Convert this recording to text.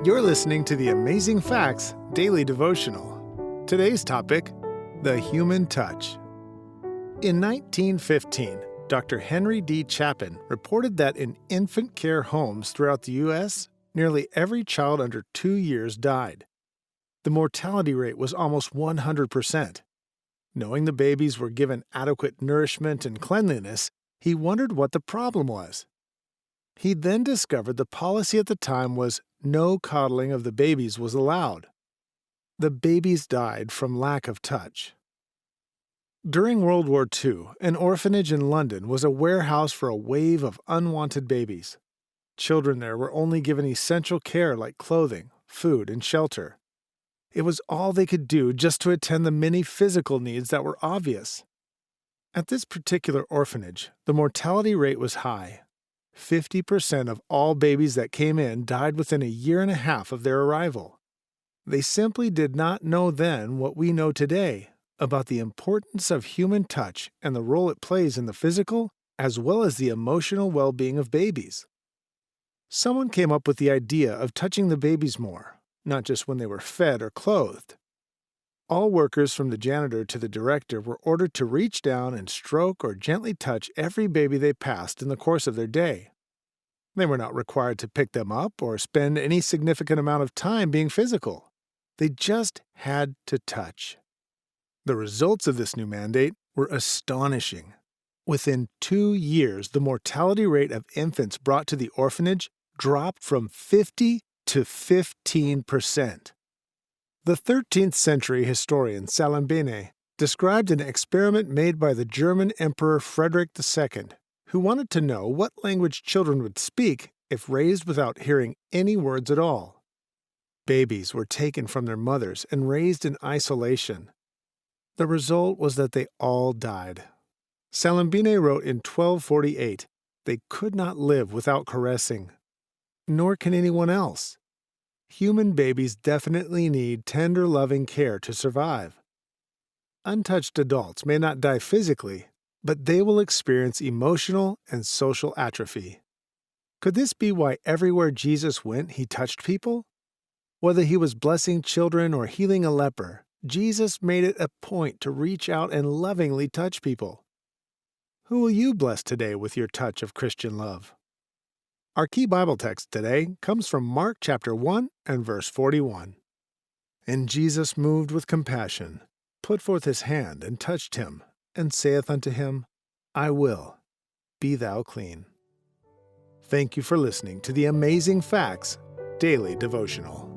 You're listening to the Amazing Facts Daily Devotional. Today's topic, the human touch. In 1915, Dr. Henry D. Chapin reported that in infant care homes throughout the U.S., nearly every child under 2 years died. The mortality rate was almost 100%. Knowing the babies were given adequate nourishment and cleanliness, he wondered what the problem was. He then discovered the policy at the time was no coddling of the babies was allowed. The babies died from lack of touch. During World War II, an orphanage in London was a warehouse for a wave of unwanted babies. Children there were only given essential care like clothing, food, and shelter. It was all they could do just to attend the many physical needs that were obvious. At this particular orphanage, the mortality rate was high. 50% of all babies that came in died within a year and a half of their arrival. They simply did not know then what we know today about the importance of human touch and the role it plays in the physical as well as the emotional well-being of babies. Someone came up with the idea of touching the babies more, not just when they were fed or clothed. All workers from the janitor to the director were ordered to reach down and stroke or gently touch every baby they passed in the course of their day. They were not required to pick them up or spend any significant amount of time being physical. They just had to touch. The results of this new mandate were astonishing. Within 2 years, the mortality rate of infants brought to the orphanage dropped from 50 to 15%. The 13th century historian Salambene described an experiment made by the German Emperor Frederick II, who wanted to know what language children would speak if raised without hearing any words at all. Babies were taken from their mothers and raised in isolation. The result was that they all died. Salambene wrote in 1248, "They could not live without caressing. Nor can anyone else. Human babies definitely need tender, loving care to survive." Untouched adults may not die physically, but they will experience emotional and social atrophy. Could this be why everywhere Jesus went, he touched people? Whether he was blessing children or healing a leper, Jesus made it a point to reach out and lovingly touch people. Who will you bless today with your touch of Christian love? Our key Bible text today comes from Mark chapter 1 and verse 41. "And Jesus, moved with compassion, put forth his hand and touched him, and saith unto him, I will, be thou clean." Thank you for listening to the Amazing Facts Daily Devotional.